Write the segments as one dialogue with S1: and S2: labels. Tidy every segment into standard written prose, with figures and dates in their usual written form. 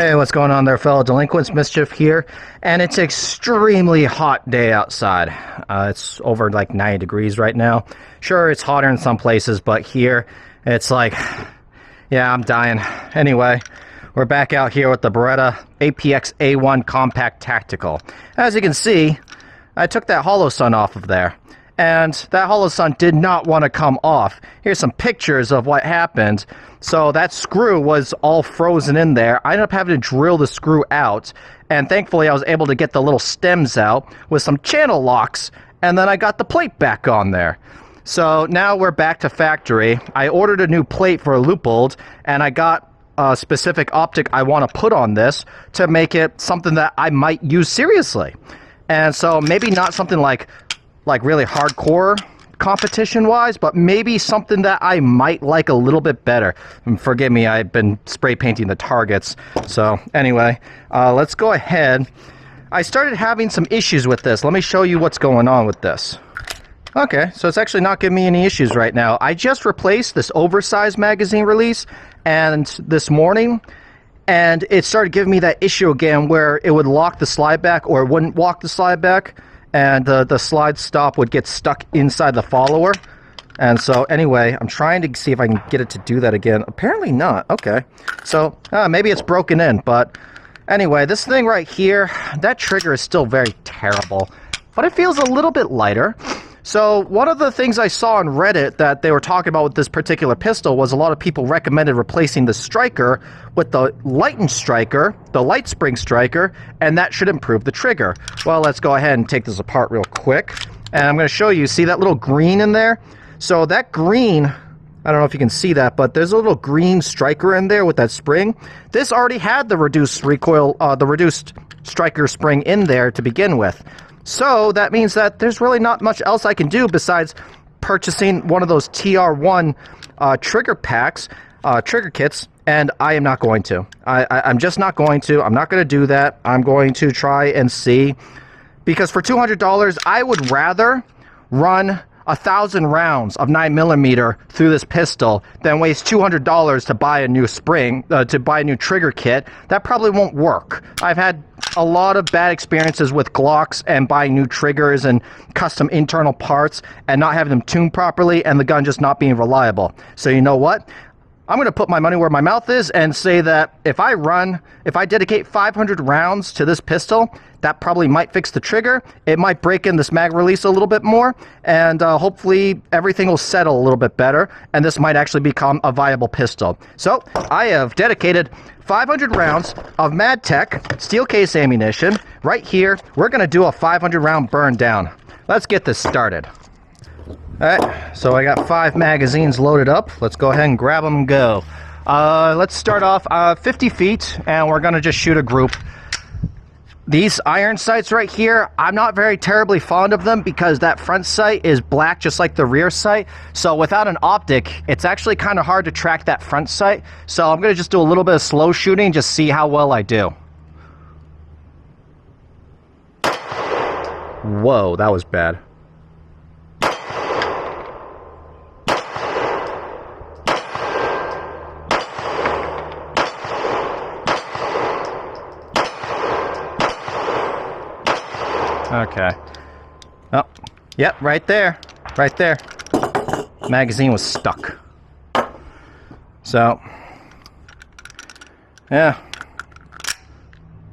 S1: Hey, what's going on there, fellow delinquents? Mischief here, and it's an extremely hot day outside. It's over like 90 degrees right now. Sure, it's hotter in some places, but here it's like, yeah, I'm dying. Anyway, we're back out here with the Beretta APX A1 Compact Tactical. As you can see, I took that hollow sun off of there, and that hollow sun did not want to come off. Here's some pictures of what happened. So that screw was all frozen in there. I ended up having to drill the screw out, and thankfully I was able to get the little stems out with some channel locks, and then I got the plate back on there. So now we're back to factory. I ordered a new plate for a loop bolt, and I got a specific optic I want to put on this to make it something that I might use seriously. And so maybe not something like really hardcore competition-wise, but maybe something that I might like a little bit better. And forgive me, I've been spray painting the targets. So anyway, let's go ahead. I started having some issues with this. Let me show you what's going on with this. Okay, so it's actually not giving me any issues right now. I just replaced this oversized magazine release and this morning, and it started giving me that issue again where it would lock the slide back or it wouldn't lock the slide back, and the slide stop would get stuck inside the follower. And so anyway, I'm trying to see if I can get it to do that again. Apparently not. Okay, so maybe it's broken in, but anyway, this thing right here, that trigger is still very terrible, but it feels a little bit lighter. So one of the things I saw on Reddit that they were talking about with this particular pistol was a lot of people recommended replacing the striker with the lightened striker, the light spring striker, and that should improve the trigger. Well, let's go ahead and take this apart real quick. And I'm going to show you, see that little green in there? So that green, I don't know if you can see that, but there's a little green striker in there with that spring. This already had the reduced recoil, the reduced striker spring in there to begin with. So that means that there's really not much else I can do besides purchasing one of those TR1 trigger packs, trigger kits, and I am not going to. I'm just not going to. I'm not going to do that. I'm going to try and see, because for $200, I would rather run 1,000 rounds of 9mm through this pistol than waste $200 to buy a new spring, to buy a new trigger kit. That probably won't work. I've had a lot of bad experiences with Glocks and buying new triggers and custom internal parts and not having them tuned properly and the gun just not being reliable. So you know what? I'm going to put my money where my mouth is and say that if I dedicate 500 rounds to this pistol, that probably might fix the trigger. It might break in this mag release a little bit more, and hopefully everything will settle a little bit better, and this might actually become a viable pistol. So I have dedicated 500 rounds of MadTech steel case ammunition right here. We're going to do a 500 round burn down. Let's get this started. Alright, so I got 5 magazines loaded up. Let's go ahead and grab them and go. Let's start off 50 feet, and we're going to just shoot a group. These iron sights right here, I'm not very terribly fond of them because that front sight is black just like the rear sight. So without an optic, it's actually kind of hard to track that front sight. So I'm going to just do a little bit of slow shooting, just see how well I do. Whoa, that was bad. Okay. Oh, yep, right there. Right there. Magazine was stuck. So, yeah.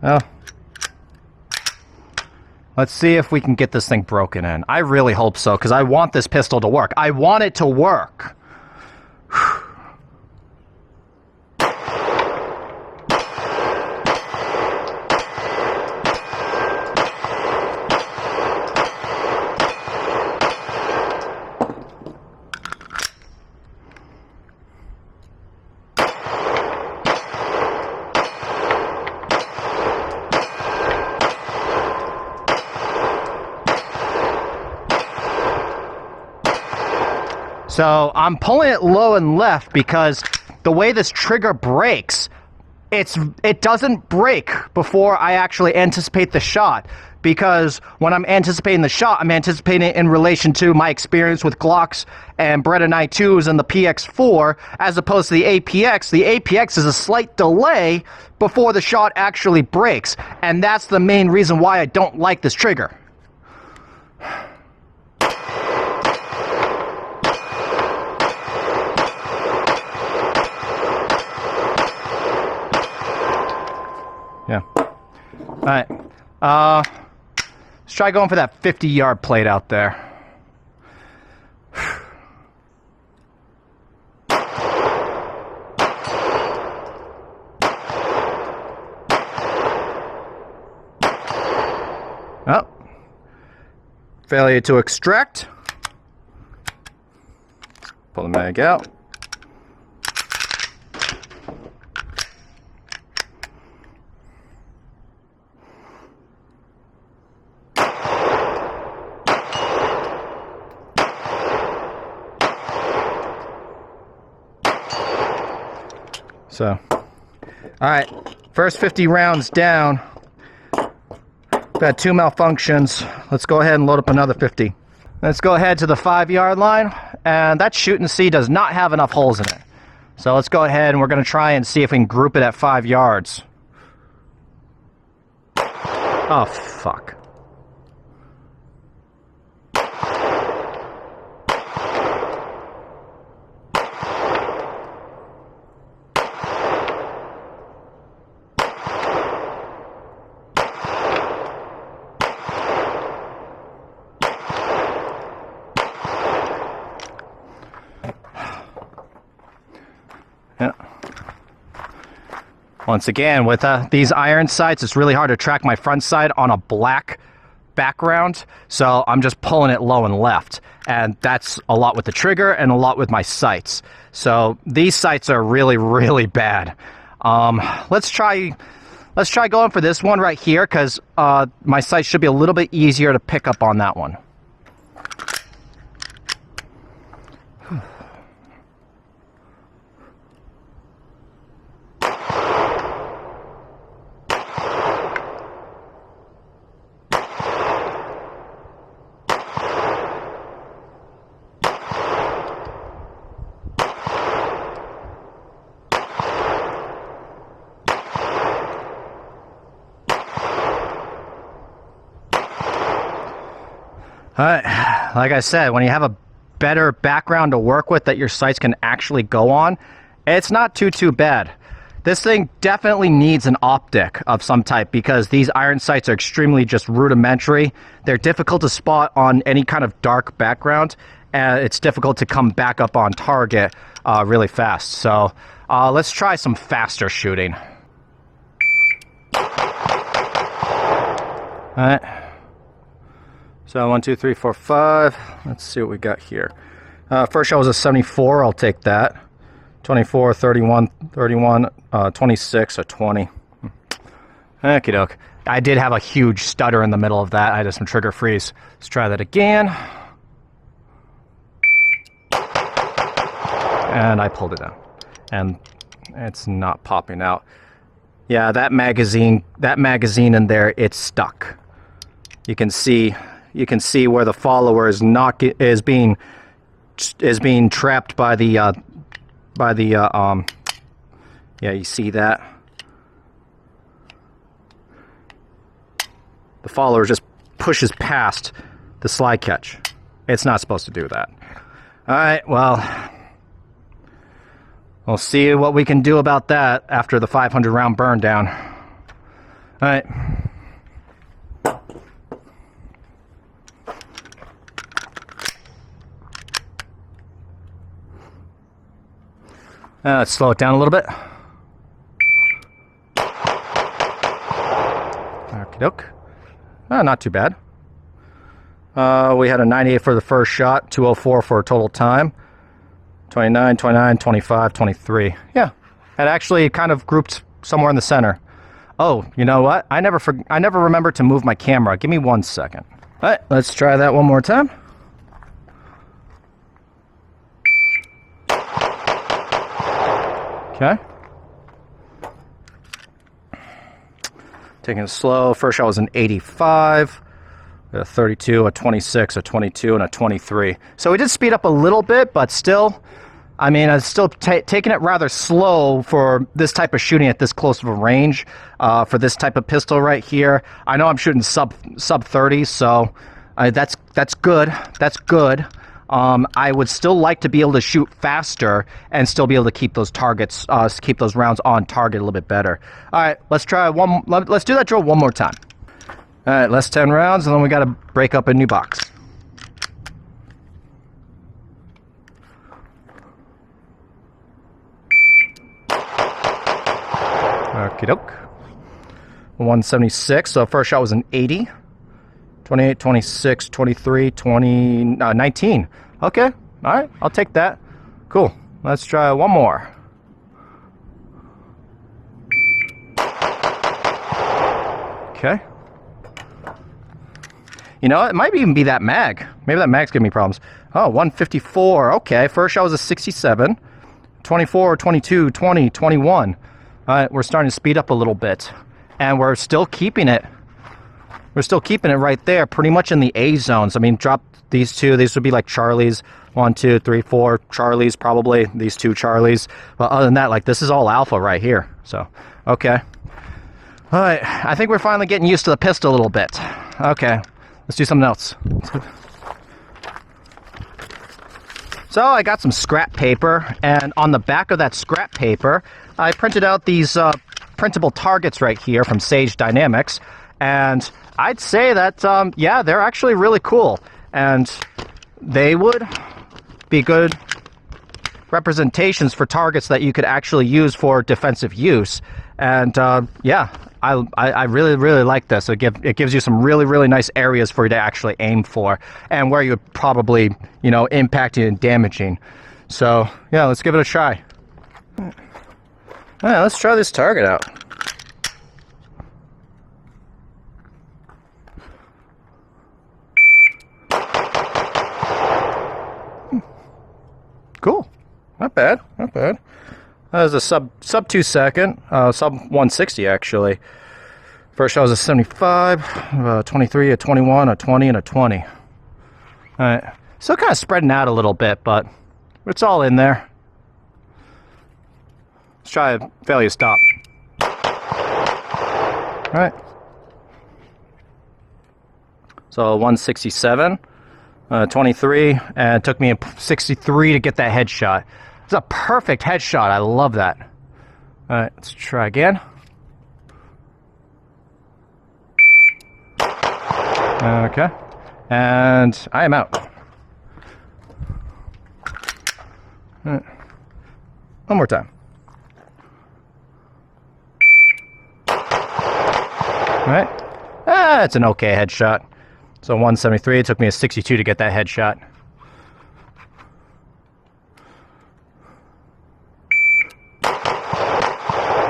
S1: Well, let's see if we can get this thing broken in. I really hope so, because I want this pistol to work. I want it to work. So I'm pulling it low and left because the way this trigger breaks, it doesn't break before I actually anticipate the shot. because when I'm anticipating the shot, I'm anticipating it in relation to my experience with Glocks and Beretta 92s and the PX4, as opposed to the APX. The APX is a slight delay before the shot actually breaks, and that's the main reason why I don't like this trigger. Yeah. All right. Let's try going for that 50-yard plate out there. Oh. Failure to extract. Pull the mag out. So, all right, first 50 rounds down. We've had 2 malfunctions. Let's go ahead and load up another 50. Let's go ahead to the 5-yard line, and that shoot and see does not have enough holes in it. So let's go ahead and we're going to try and see if we can group it at 5 yards. Oh, fuck. Yeah. Once again, with these iron sights, it's really hard to track my front sight on a black background, so I'm just pulling it low and left, and that's a lot with the trigger and a lot with my sights. So these sights are really, really bad. Let's try going for this one right here, because my sights should be a little bit easier to pick up on that one. Like I said, when you have a better background to work with that your sights can actually go on, it's not too bad. This thing definitely needs an optic of some type, because these iron sights are extremely just rudimentary. They're difficult to spot on any kind of dark background, and it's difficult to come back up on target really fast. So let's try some faster shooting. All right. So 1, 2, 3, 4, 5. Let's see what we got here. First shot was a 74. I'll take that. 24, 31, 26, a 20. Okie doke. I did have a huge stutter in the middle of that. I had some trigger freeze. Let's try that again. And I pulled it down. And it's not popping out. Yeah, that magazine in there, it's stuck. You can see where the follower is being trapped by the yeah, you see that? The follower just pushes past the slide catch. It's not supposed to do that. All right, well, we'll see what we can do about that after the 500 round burn down. All right. Let's slow it down a little bit. Okie doke. Not too bad. We had a 98 for the first shot, 204 for a total time. 29, 29, 25, 23. Yeah, it actually kind of grouped somewhere in the center. Oh, you know what? I never remembered to move my camera. Give me 1 second. All right, let's try that one more time. Okay. Taking it slow. First shot was an 85, a 32, a 26, a 22, and a 23. So we did speed up a little bit, but still, I mean, I'm still taking it rather slow for this type of shooting at this close of a range. For this type of pistol right here, I know I'm shooting sub 30, so that's good. That's good. I would still like to be able to shoot faster and still be able to keep those targets, keep those rounds on target a little bit better. All right, let's try one. Let's do that drill one more time. All right, last 10 rounds, and then we got to break up a new box. Okie doke. 176. So first shot was an 80. 28, 26, 23, 20, 19. Okay. All right. I'll take that. Cool. Let's try one more. Okay. You know, it might even be that mag. Maybe that mag's giving me problems. Oh, 154. Okay. First shot was a 67. 24, 22, 20, 21. All right. We're starting to speed up a little bit. And we're still keeping it. We're still keeping it right there, pretty much in the A zones. I mean, drop these two. These would be like Charlies. 1, 2, 3, 4 Charlies, probably. These 2 Charlies. But other than that, like, this is all alpha right here. So, okay. All right. I think we're finally getting used to the pistol a little bit. Okay. Let's do something else. So, I got some scrap paper. And on the back of that scrap paper, I printed out these printable targets right here from Sage Dynamics. And I'd say that, yeah, they're actually really cool. And they would be good representations for targets that you could actually use for defensive use. And, yeah, I really, really like this. It gives you some really, really nice areas for you to actually aim for. And where you would probably, you know, impacting and damaging. So, yeah, let's give it a try. All right, let's try this target out. Cool. Not bad. Not bad. That was a sub 2 second. Sub 160 actually. First shot was a 75, 23, a 21, a 20, and a 20. Alright. Still kind of spreading out a little bit, but it's all in there. Let's try a failure stop. Alright. So 167. 23, and it took me a 63 to get that headshot. It's a perfect headshot. I love that. All right, let's try again. Okay, and I am out. All right. One more time. All right, it's an okay headshot. So 173, it took me a 62 to get that headshot.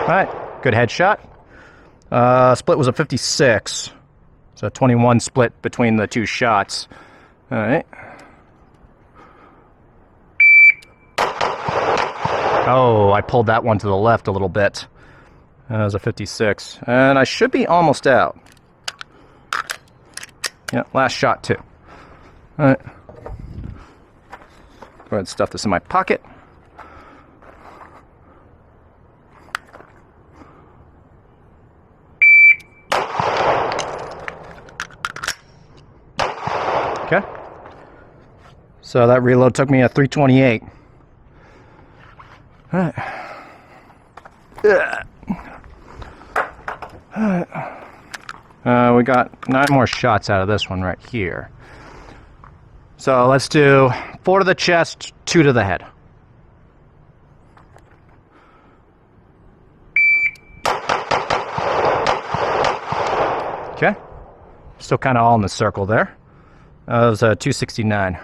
S1: Alright, good headshot. Split was a 56. So 21 split between the 2 shots. Alright. Oh, I pulled that one to the left a little bit. That was a 56. And I should be almost out. Yeah, last shot too. All right. Go ahead and stuff this in my pocket. Okay. So that reload took me a 328. All right. All right. We got 9 more shots out of this one right here. So let's do 4 to the chest, 2 to the head. Okay. Still kind of all in the circle there. That was a 269.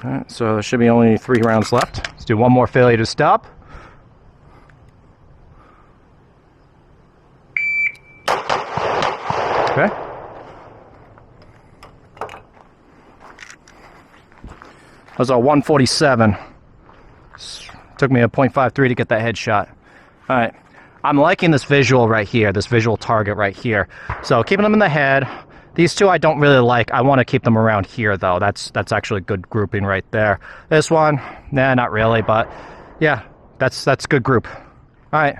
S1: All right, so there should be only 3 rounds left. Let's do one more failure to stop. Okay. That was a 147. Took me a .53 to get that headshot. All right. I'm liking this visual right here, this visual target right here. So keeping them in the head. These two I don't really like. I want to keep them around here, though. That's actually good grouping right there. This one, nah, not really, but yeah, that's good group. All right,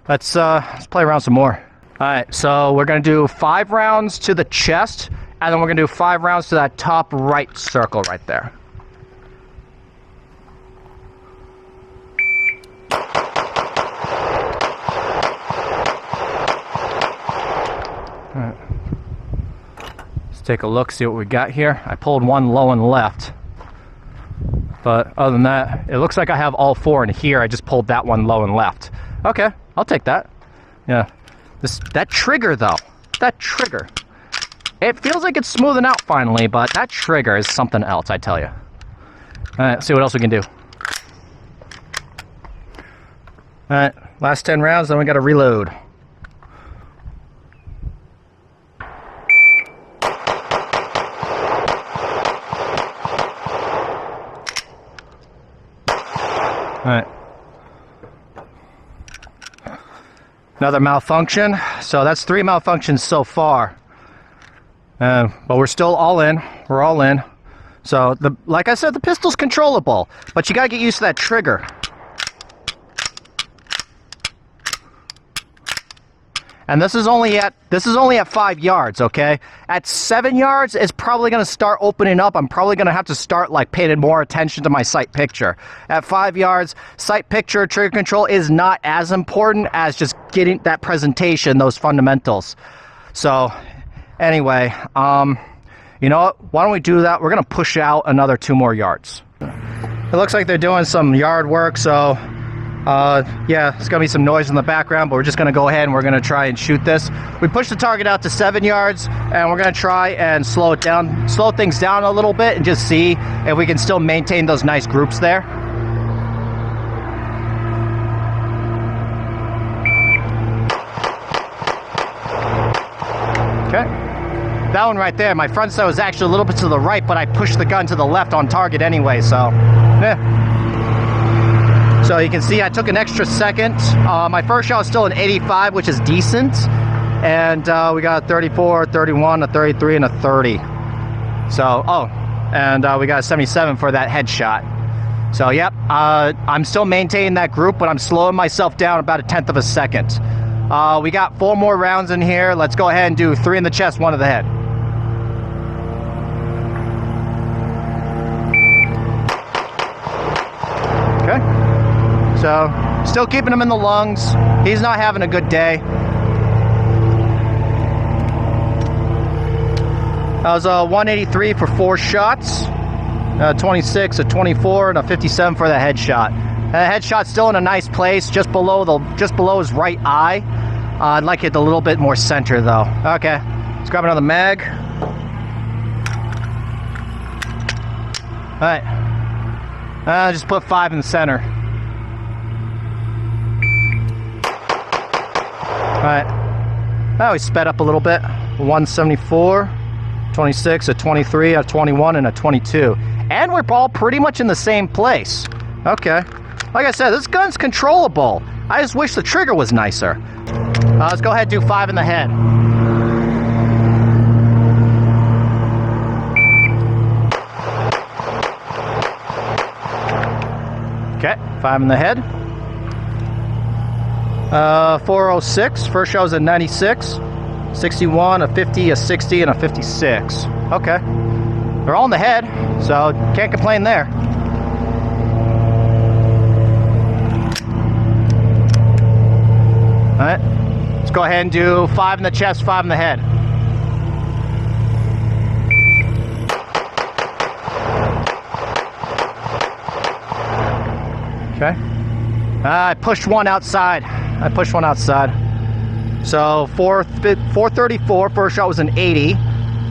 S1: let's play around some more. All right, so we're gonna do 5 rounds to the chest, and then we're gonna do 5 rounds to that top right circle right there. All right. Take a look, see what we got here. I pulled one low and left, but other than that, it looks like I have all 4 in here. I just pulled that one low and left. Okay, I'll take that. Yeah, that trigger though, that trigger, it feels like it's smoothing out finally, but that trigger is something else, I tell you. All right, let's see what else we can do. All right, last 10 rounds, then we got to reload. All right. Another malfunction. So that's 3 malfunctions so far. But we're still all in. We're all in. So like I said, the pistol's controllable, but you gotta get used to that trigger. And this is only at 5 yards, okay? At 7 yards, it's probably gonna start opening up. I'm probably gonna have to start like paying more attention to my sight picture. At 5 yards, sight picture, trigger control is not as important as just getting that presentation, those fundamentals. So, anyway, you know what? Why don't we do that? We're gonna push out another 2 more yards. It looks like they're doing some yard work, so yeah, there's gonna be some noise in the background, but we're just gonna go ahead and we're gonna try and shoot this. We pushed the target out to 7 yards, and we're gonna try and slow things down a little bit and just see if we can still maintain those nice groups there. Okay, that one right there, my front sight was actually a little bit to the right, but I pushed the gun to the left on target anyway, so yeah. So you can see I took an extra second. My first shot was still an 85, which is decent. And we got a 34, 31, a 33, and a 30. So, and we got a 77 for that headshot. So, yep, I'm still maintaining that group, but I'm slowing myself down about 1/10 of a second. We got 4 more rounds in here. Let's go ahead and do 3 in the chest, 1 to the head. Okay. So, still keeping him in the lungs. He's not having a good day. That was a 183 for 4 shots, 26, a 24, and a 57 for the headshot. And the headshot's still in a nice place, just below his right eye. I'd like it a little bit more center, though. Okay, let's grab another mag. All right, just put 5 in the center. Alright, now we sped up a little bit. 174, 26, a 23, a 21, and a 22. And we're all pretty much in the same place. Okay. Like I said, this gun's controllable. I just wish the trigger was nicer. Let's go ahead and do 5 in the head. Okay, 5 in the head. 406, first shot was a 96, 61, a 50, a 60, and a 56. Okay. They're all in the head, so can't complain there. Alright, let's go ahead and do 5 in the chest, 5 in the head. Okay. I pushed one outside. So 434, first shot was an 80,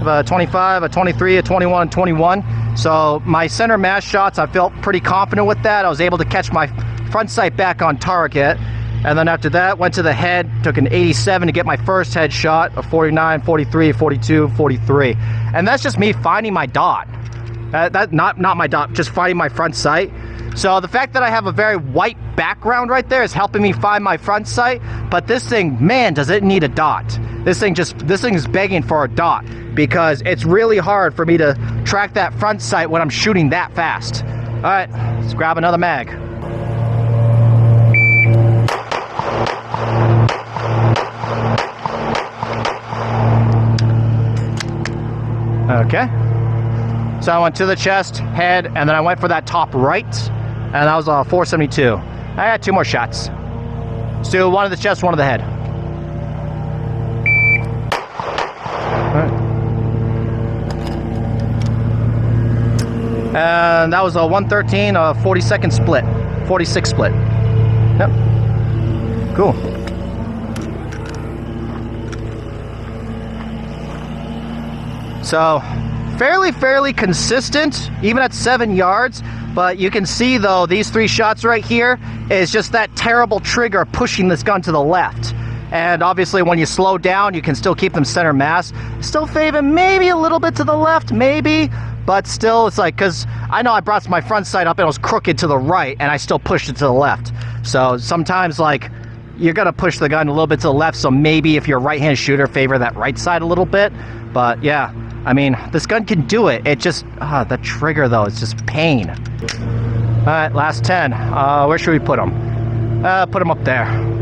S1: a 25, a 23, a 21, and 21. So my center mass shots, I felt pretty confident with that. I was able to catch my front sight back on target. And then after that, went to the head, took an 87 to get my first head shot, a 49, 43, 42, 43. And that's just me finding my dot. Not my dot, just finding my front sight. So the fact that I have a very white background right there is helping me find my front sight, but this thing, man, does it need a dot. This thing is begging for a dot because it's really hard for me to track that front sight when I'm shooting that fast. All right, let's grab another mag. Okay. So I went to the chest, head, and then I went for that top right, and that was a 472. I had 2 more shots. Let's do one of the chest, one of the head. And that was a 113, a 42nd split, 46 split. Yep. Cool. So, fairly consistent, even at 7 yards. But you can see, though, these 3 shots right here is just that terrible trigger pushing this gun to the left. And obviously, when you slow down, you can still keep them center mass. Still fading maybe a little bit to the left, maybe. But still, it's like, because I know I brought my front sight up and it was crooked to the right, and I still pushed it to the left. So sometimes, like, you're going to push the gun a little bit to the left, so maybe if you're a right-handed shooter, favor that right side a little bit. But, yeah, I mean, this gun can do it. It just, the trigger, though, is just pain. All right, last 10. Where should we put them? Put them up there.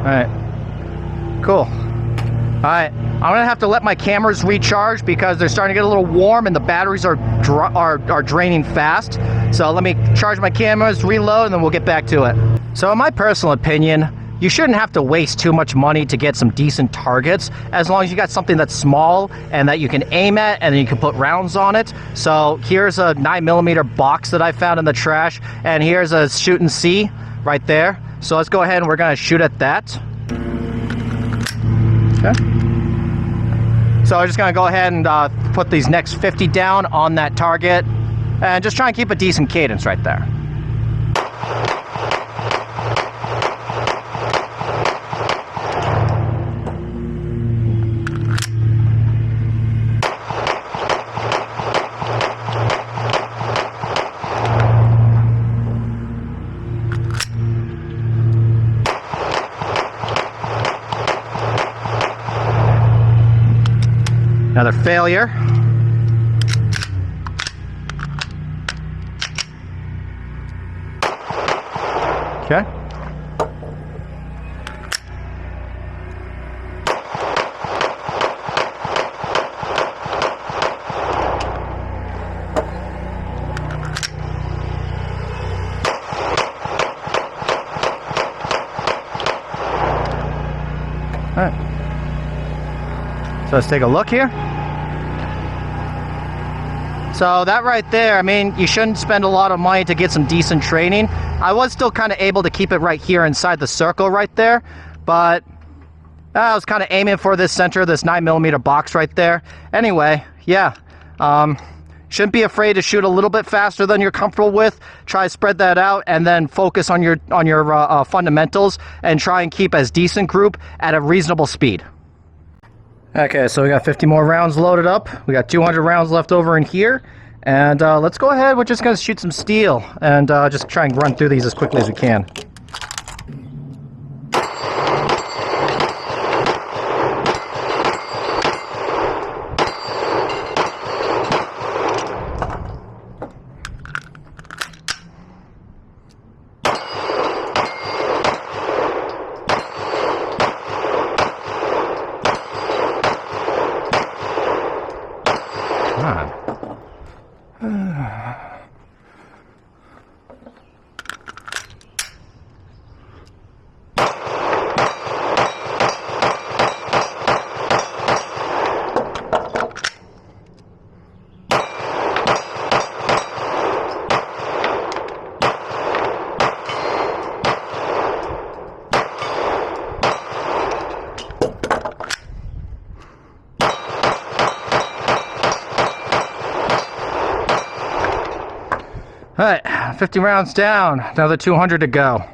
S1: Alright, cool. Alright, I'm gonna have to let my cameras recharge because they're starting to get a little warm and the batteries are draining fast. So let me charge my cameras, reload, and then we'll get back to it. So in my personal opinion, you shouldn't have to waste too much money to get some decent targets as long as you got something that's small and that you can aim at and then you can put rounds on it. So here's a 9mm box that I found in the trash, and here's a shoot and see right there. So let's go ahead and we're going to shoot at that. Okay. So I'm just going to go ahead and put these next 50 down on that target and just try and keep a decent cadence right there. Another failure. Okay. All right. So let's take a look here. So that right there, I mean, you shouldn't spend a lot of money to get some decent training. I was still kind of able to keep it right here inside the circle right there, but I was kind of aiming for this center, this 9mm box right there. Anyway, yeah, shouldn't be afraid to shoot a little bit faster than you're comfortable with. Try to spread that out and then focus on your fundamentals and try and keep as decent group at a reasonable speed. Okay, so we got 50 more rounds loaded up. We got 200 rounds left over in here. And let's go ahead. We're just going to shoot some steel and just try and run through these as quickly as we can. Alright, 50 rounds down. Another 200 to go.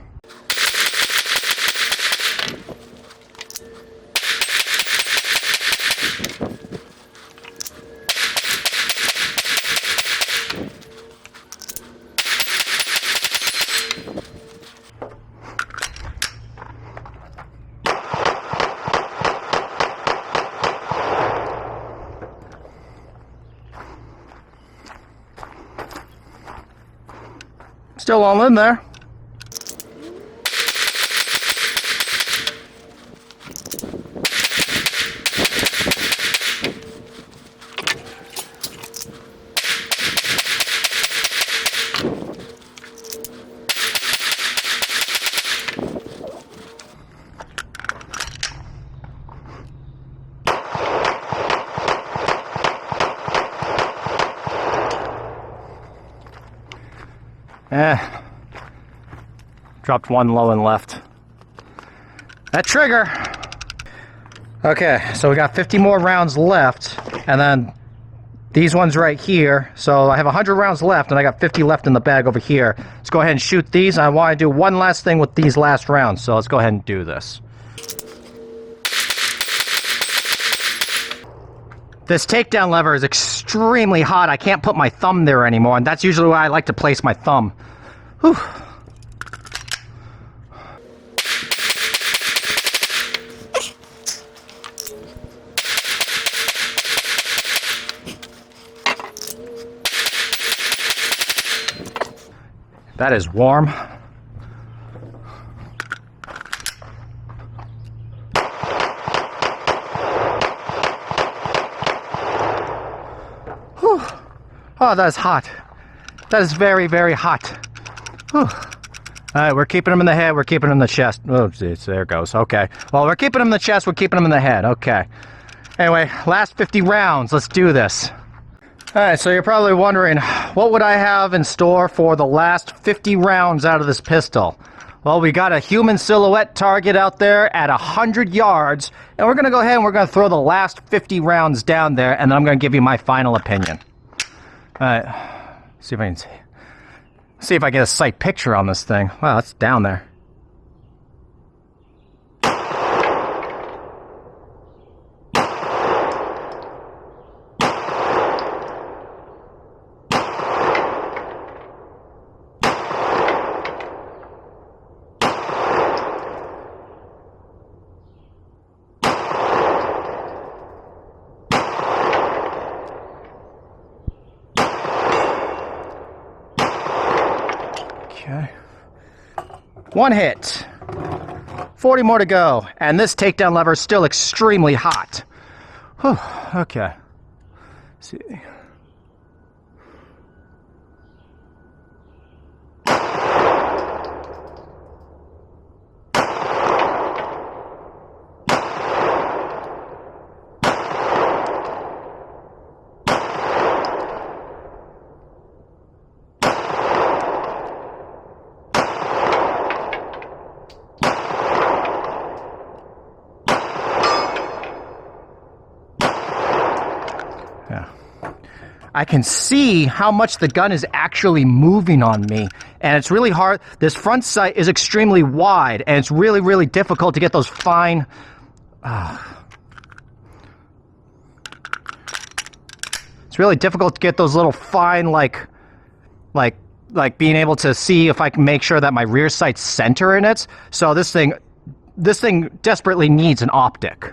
S1: Still all in there. Dropped one low and left. That trigger! Okay, so we got 50 more rounds left, and then these ones right here. So I have 100 rounds left, and I got 50 left in the bag over here. Let's go ahead and shoot these. I want to do one last thing with these last rounds, so let's go ahead and do this. This takedown lever is extremely hot. I can't put my thumb there anymore, and that's usually where I like to place my thumb. Whew. That is warm. Whew. Oh, that is hot. That is very, very hot. Whew. All right, we're keeping them in the head. We're keeping them in the chest. Oh, geez, there it goes. Okay. Well, we're keeping them in the chest. We're keeping them in the head. Okay. Anyway, last 50 rounds. Let's do this. All right, so you're probably wondering, what would I have in store for the last 50 rounds out of this pistol? Well, we got a human silhouette target out there at 100 yards, and we're going to go ahead and we're going to throw the last 50 rounds down there, and then I'm going to give you my final opinion. All right, see if I get a sight picture on this thing. Wow, it's down there. Okay. One hit. 40 more to go. And this takedown lever is still extremely hot. Whew. Okay. Let's see. I can see how much the gun is actually moving on me, and it's really hard. This front sight is extremely wide, and it's really, really difficult to get those fine... It's really difficult to get those little fine, like being able to see if I can make sure that my rear sight's center in it. So this thing desperately needs an optic.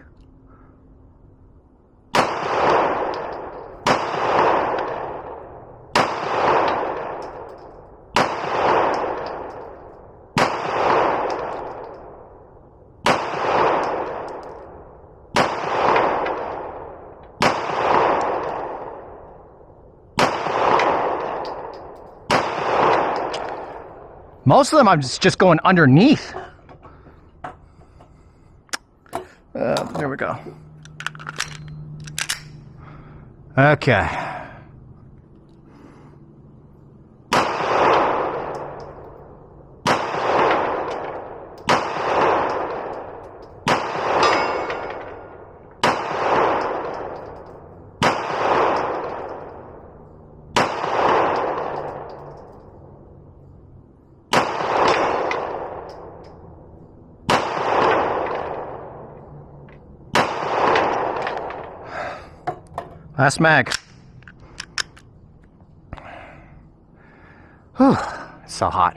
S1: Most of them I'm just going underneath. There we go. Okay. Last mag. Whew, it's so hot.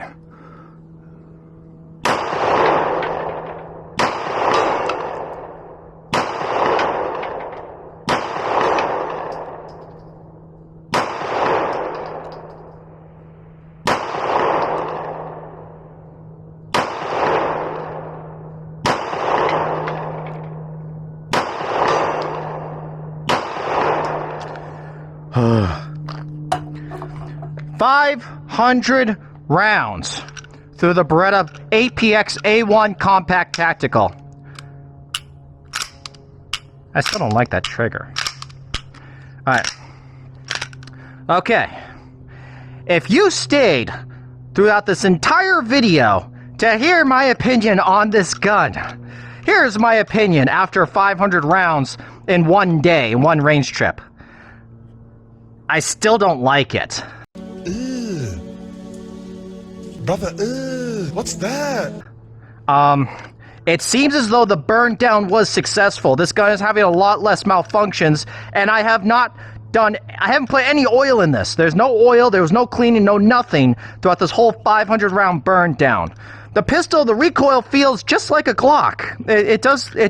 S1: $500 rounds through the Beretta APX A1 Compact Tactical. I still don't like that trigger. Alright. Okay. If you stayed throughout this entire video to hear my opinion on this gun, here's my opinion after 500 rounds in one day, in one range trip. I still don't like it.
S2: Brother, what's that?
S1: It seems as though the burn down was successful. This gun is having a lot less malfunctions, and I haven't put any oil in this. There's no oil, there was no cleaning, no nothing throughout this whole 500 round burn down. The pistol, the recoil feels just like a Glock. It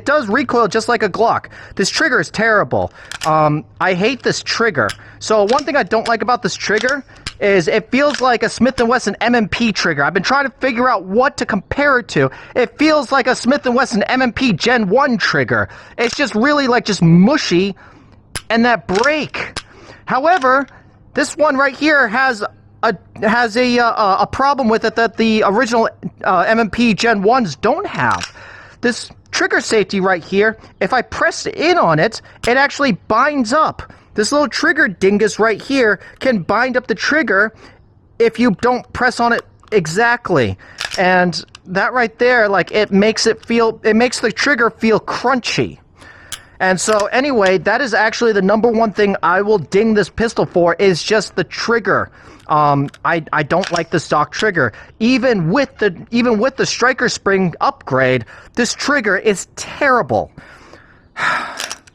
S1: does recoil just like a Glock. This trigger is terrible. I hate this trigger. So one thing I don't like about this trigger is it feels like a Smith & Wesson M&P trigger. I've been trying to figure out what to compare it to. It feels like a Smith & Wesson M&P Gen 1 trigger. It's just really like just mushy, and that break. However, this one right here has a problem with it that the original M&P Gen 1s don't have. This trigger safety right here, if I press in on it, it actually binds up. This little trigger dingus right here can bind up the trigger if you don't press on it exactly. And that right there, like, it makes the trigger feel crunchy. And so anyway, that is actually the number one thing I will ding this pistol for, is just the trigger. I don't like the stock trigger. Even with the striker spring upgrade, this trigger is terrible.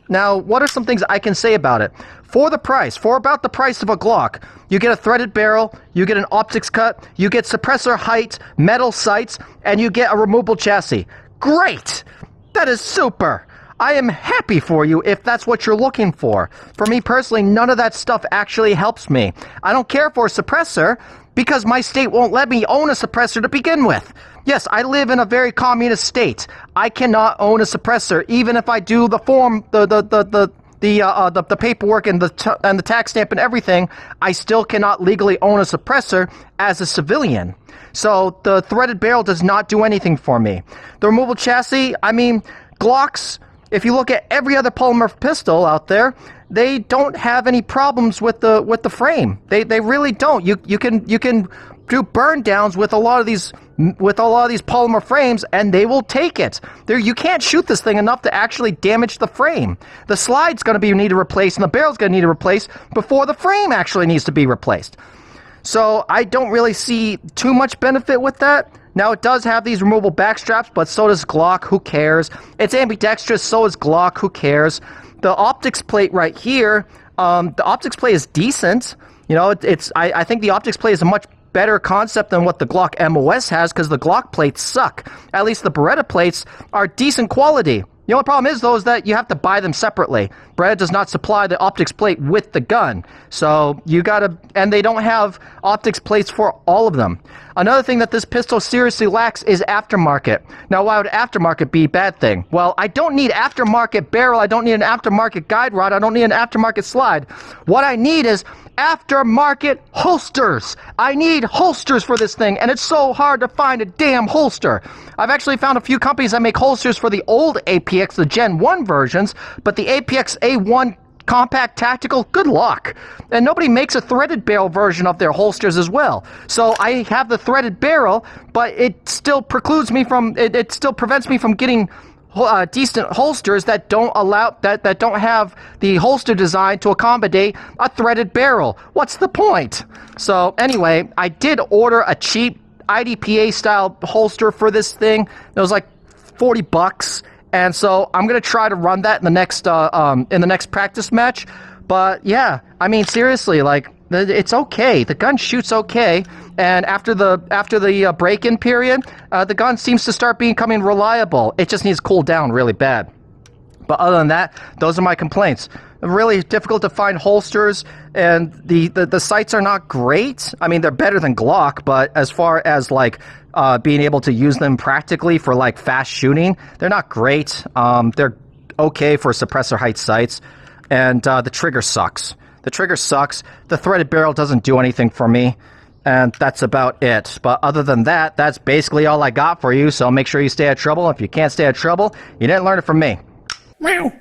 S1: Now, what are some things I can say about it? For about the price of a Glock, you get a threaded barrel, you get an optics cut, you get suppressor height, metal sights, and you get a removable chassis. Great! That is super! I am happy for you if that's what you're looking for. For me personally, none of that stuff actually helps me. I don't care for a suppressor because my state won't let me own a suppressor to begin with. Yes, I live in a very communist state. I cannot own a suppressor, even if I do the form, the paperwork and the tax stamp and everything. I still cannot legally own a suppressor as a civilian. So the threaded barrel does not do anything for me. The removable chassis, I mean, Glocks, if you look at every other polymer pistol out there, they don't have any problems with the frame. They really don't. You can do burn downs with a lot of these polymer frames, and they will take it. You can't shoot this thing enough to actually damage the frame. The slide's going to need to replace, and the barrel's going to need to replace before the frame actually needs to be replaced. So I don't really see too much benefit with that. Now, it does have these removable back straps, but so does Glock. Who cares? It's ambidextrous, so is Glock. Who cares? The optics plate right here, the optics plate is decent. You know, I think the optics plate is a much better concept than what the Glock MOS has, because the Glock plates suck. At least the Beretta plates are decent quality. The only problem is, though, is that you have to buy them separately. Beretta does not supply the optics plate with the gun. So you gotta, and they don't have optics plates for all of them. Another thing that this pistol seriously lacks is aftermarket. Now, why would aftermarket be a bad thing? Well, I don't need aftermarket barrel, I don't need an aftermarket guide rod, I don't need an aftermarket slide. What I need is aftermarket holsters. I need holsters for this thing, and it's so hard to find a damn holster. I've actually found a few companies that make holsters for the old APX, the Gen 1 versions, but the APX A1 Compact Tactical, good luck. And nobody makes a threaded barrel version of their holsters as well. So I have the threaded barrel, but it still precludes me from, it still prevents me from getting decent holsters that don't have the holster design to accommodate a threaded barrel. What's the point? So anyway, I did order a cheap IDPA style holster for this thing. It was like $40, and so I'm gonna try to run that in the next practice match. But yeah, I mean, seriously, like, it's okay. The gun shoots okay, and after the break-in period, the gun seems to start becoming reliable. It just needs to cool down really bad. But other than that, those are my complaints. Really difficult to find holsters, and the sights are not great. I mean, they're better than Glock, but as far as like being able to use them practically for like fast shooting, they're not great. They're okay for suppressor height sights, and the trigger sucks. The trigger sucks. The threaded barrel doesn't do anything for me, and that's about it. But other than that, that's basically all I got for you. So make sure you stay out of trouble. If you can't stay out of trouble, you didn't learn it from me.
S2: Meow.